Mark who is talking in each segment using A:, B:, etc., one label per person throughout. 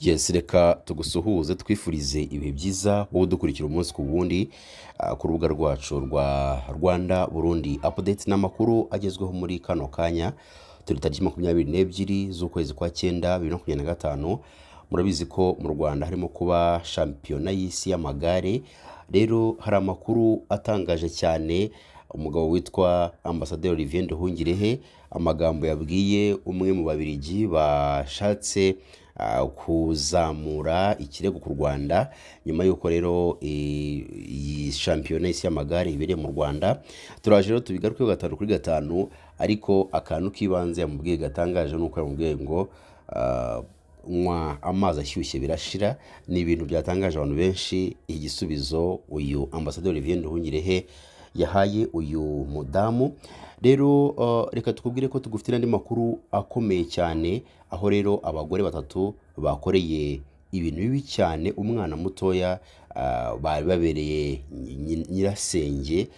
A: Yes, reka tugusuhuze twifurize ibihe byiza wowe udukurikira umunsi ku wundi ku rubuga rwacu rwa Rwanda Burundi update n'amakuru agezweho muri kano kanya. Turi tariki 22 z'ukwezi kwa 9 2025. Murabizi ko mu Rwanda harimo kuba shampiyona y'isi y'amagare. Rero hari amakuru atangaje cyane. Umugabo witwa Ambassadeur Olivier Nduhungirehe amagambo yabwiye umwe mu babirigi bashatse kuzamura ikirego ku Rwanda nyuma yuko rero iyi shampiyona y'isi y'amagare ibereye mu Rwanda. Turaje rero tubigarukeho gatanu kuri gatanu, ariko akantu k'ibanze yamubwiye gatangaje nuko yamubwiye ngo nywa amazi ashyushye birashira. Ni ibintu byatangaje abantu benshi. Igisubizo uyu Ambassadeur Olivier Nduhungirehe yahaye uyu mudamu. Rero reka tukubwire ko tugufite n'andi makuru akomeye cyane, aho rero abagore batatu bakoreye ibintu bibi cyane umwana mutoya bari babereye nyirasenge.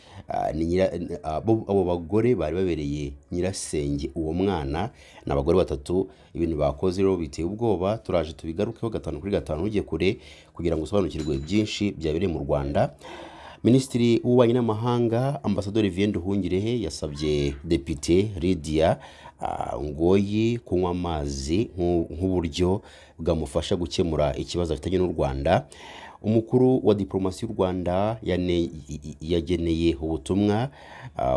A: Abo bagore bari babereye nyirasenge uwo mwana. Ni abagore batatu. Ibintu bakoze rero biteye ubwoba. Turaje tubigarukeho gatanu kuri gatanu, ujye kure kugira ngo usobanukirwe byinshi byabereye mu Rwanda. Minisitiri w'ububanyi n'amahanga Ambassadeur Olivier Nduhungirehe yasabye Depite Lydia Ngoyi kunywa amazi nk'uburyo bwamufasha gukemura ikibazo afitanye n'u Rwanda. Umukuru wa diplomasi y'u Rwanda yageneye ubutumwa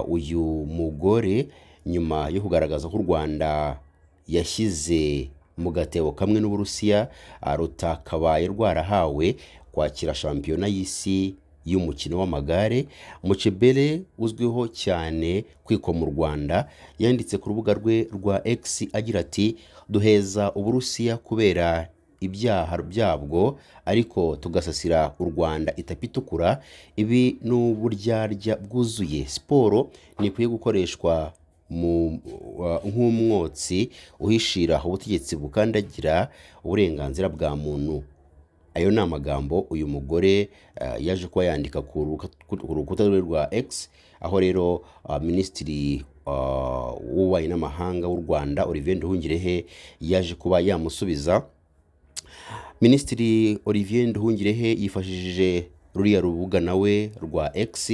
A: uyu mugore nyuma yo kugaragaza ko u Rwanda yashyize mu gatebo kamwe n'Uburusiya rutakabaye rwarahawe kwakira shampiyona y'isi y'umukino w'amagare. Mucebere uzwiho cyane kwikoma mu Rwanda yanditse ku rubuga rwe rwa X agira ati duheza Uburusiya kubera ibyaha byabwo, ariko tugasasira u Rwanda itapi itukura. Ibi n'uburyarya bwuzuye. Siporo nikwiye gukoreshwa nk'umwotsi uhishira ubutegetsi bukandagira uburenganzira bwa muntu. Ayo ni amagambo uyu mugore yaje kuba yandika ku rukuta rwe rwa X, aho rero Minisitiri w'ububanyi n'amahanga w'u Rwanda Olivier Nduhungirehe yaje kuba yamusubiza. Minisitiri Olivier Nduhungirehe yifashishije ruriya rubuga nawe rwa X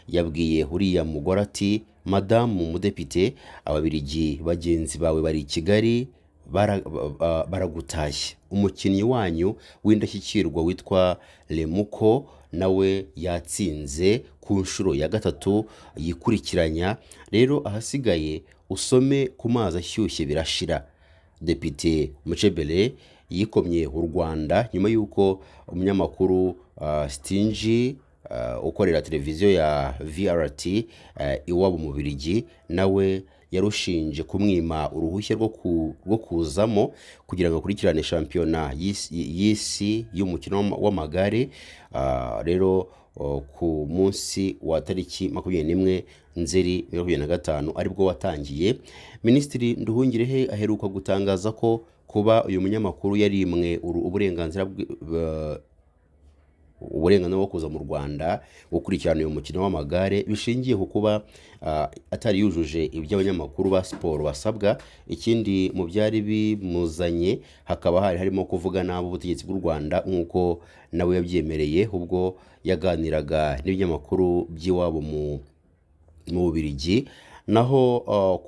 A: yabwiye uriya mugore ati madamu mudepite, ababirigi bagenzi bawe bari i Kigali baragutashye. Umukinnyi wanyu w'indashyikirwa witwa Lemuko nawe yatsinze ku nshuro ya gatatu yikurikiranya. Rero ahasigaye usome ku mazi ashyushye birashira. Depite Mucebere yikomye u Rwanda nyuma y'uko umunyamakuru Stingy ukorera televiziyo ya VRT iwabo mu Bubiligi nawe yarushinje kumwima uruhushya rwo kuzamo kugira ngo akurikirane shampiyona y'isi y'umukino w'amagare. Rero ku munsi wa tariki 21 Nzeri 2025 aribwo watangiye. Minisitiri Nduhungirehe aheruka gutangaza ko kuba uyu munyamakuru yarimwe uburenganzira bwo kuza mu Rwanda gukurikirana uyu mukino w'amagare bishingiye ku kuba atari yujuje ibyo abanyamakuru ba siporo basabwa. Ikindi mu byari bimuzanye hakaba harimo kuvuga nabi ubutegetsi bw'u Rwanda nk'uko nawe yabyemereye ubwo yaganiraga n'ibinyamakuru by'iwabo mu Bubiligi. Naho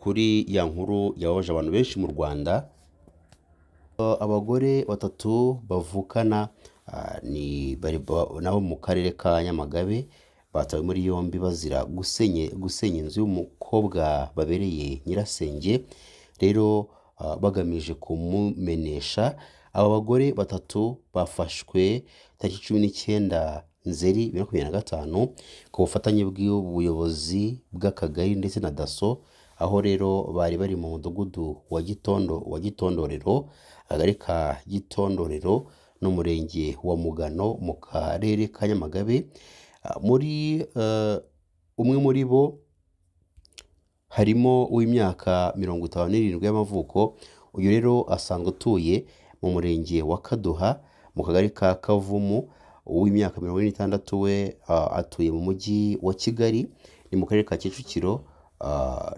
A: kuri ya nkuru yababaje abantu benshi mu Rwanda, abagore batatu bavukana nabo mu karere ka Nyamagabe batawe muri yombi bazira gusenya inzu y'umukobwa babereye nyirasenge, rero bagamije kumumenesha. Aba bagore batatu bafashwe tariki 19 Nzeri 2025 ku bufatanye bw'ubuyobozi bw'akagari ndetse na daso, aho rero bari bari mu mudugudu wa Gitondorero, akagari ka Gitondorero n'umurenge wa Mugano mu karere ka Nyamagabe. Muri umwe muri bo harimo uw'imyaka 57 y'amavuko. Uyu rero asanzwe utuye mu murenge wa Kaduha mu kagari ka Kavumu. Uw'imyaka 46 we atuye mu mujyi wa Kigali ni mu karere ka Kicukiro.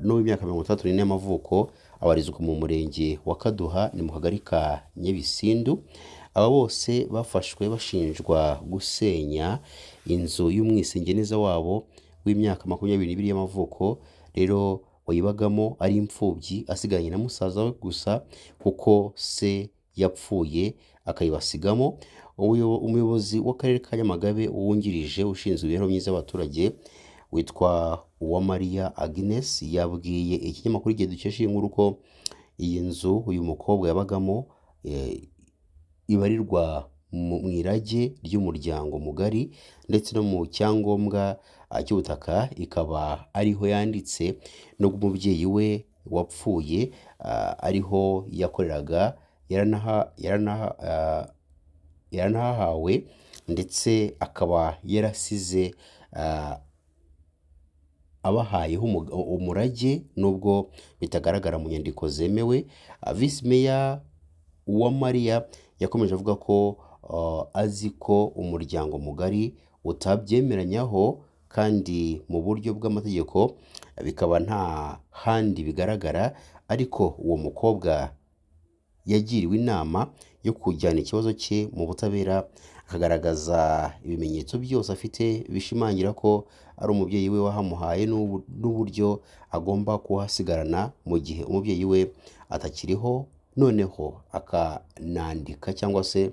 A: N'uw'imyaka 34 y'amavuko abarizwa mu murenge wa Kaduha ni mu kagari ka Nyabisindu. Aba bose bafashwe bashinjwa gusenya inzu y'umwisengeneza wabo w'imyaka 22 y'amavuko, rero wayibagamo ari imfubyi asigaranye na musaza we gusa kuko se yapfuye akayibasigamo. Umuyobozi w'akarere ka Nyamagabe wungirije ushinzwe imibereho myiza y'abaturage witwa Uwamariya Agnes yabwiye ikinyamakuru Igihe dukesha iyi nkuru ko iyi nzu uyu mukobwa yabagamo ibarirwa mu irage ry'umuryango mugari ndetse no mu cyangombwa cy'ubutaka ikaba ariho yanditse, nubwo umubyeyi we wapfuye ariho yakoreraga yaranahawe ndetse akaba yarasize abahayeho umurage nubwo bitagaragara mu nyandiko zemewe. Visi Meya Uwamariya yakomeje avuga ko azi ko umuryango mugari utabyemeranyaho kandi mu buryo bw'amategeko bikaba nta handi bigaragara, ariko uwo mukobwa yagiriwe inama yo kujyana ikibazo cye mu butabera akagaragaza ibimenyetso byose afite bishimangira ko ari umubyeyi we wahamuhaye n'uburyo agomba kuhasigarana mu gihe umubyeyi we atakiriho, noneho akanandika cyangwa se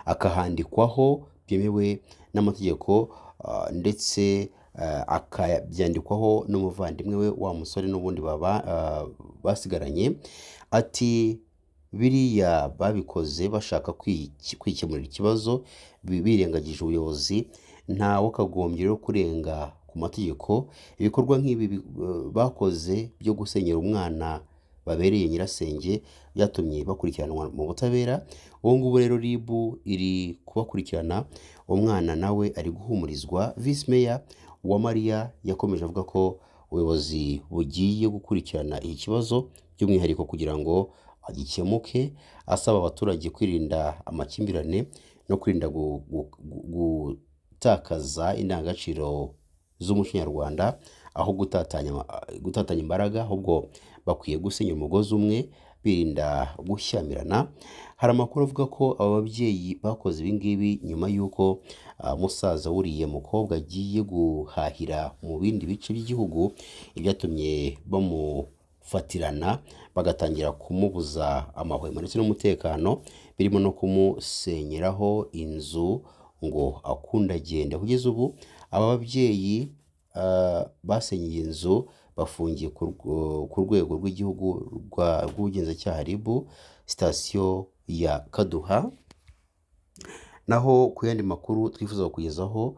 A: akahandikwaho byemewe n'amategeko ndetse akabyandikwaho n'umuvandimwe we wa musore n'ubundi basigaranye. Ati biriya babikoze bashaka kwikemurira ikibazo birengagije ubuyobozi, ntawe akagombye rero kurenga ku mategeko. Ibikorwa nk'ibi bakoze byo gusenyera umwana babereye nyirasenge byatumye bakurikiranwa mu butabera. Ubu ngubu rero RIB iri kubakurikirana, umwana nawe ari guhumurizwa. Visi Meya Uwamariya yakomeje avuga ko ubuyobozi bugiye gukurikirana iki kibazo by'umwihariko kugira ngo gikemuke, asaba abaturage kwirinda amakimbirane no kwirinda gutakaza indangagaciro z'umuco nyarwanda aho gutatanya imbaraga, ahubwo bakwiye gusenya umugozi umwe birinda gushyamirana. Hari amakuru avuga ko aba babyeyi bakoze ibi ngibi nyuma y'uko musaza wuriye mukobwa agiye guhahira mu bindi bice by'igihugu, ibyatumye bamufatirana bagatangira kumubuza amahwemo ndetse n'umutekano, birimo no kumusenyeraho inzu ngo akunde agende. Kugeza ubu aba babyeyi basenyeye inzu bafungiye ku rwego rw'igihugu rw'ubugenzacyaha RIB sitasiyo ya Kaduha. Naho ku yandi makuru twifuza kugezaho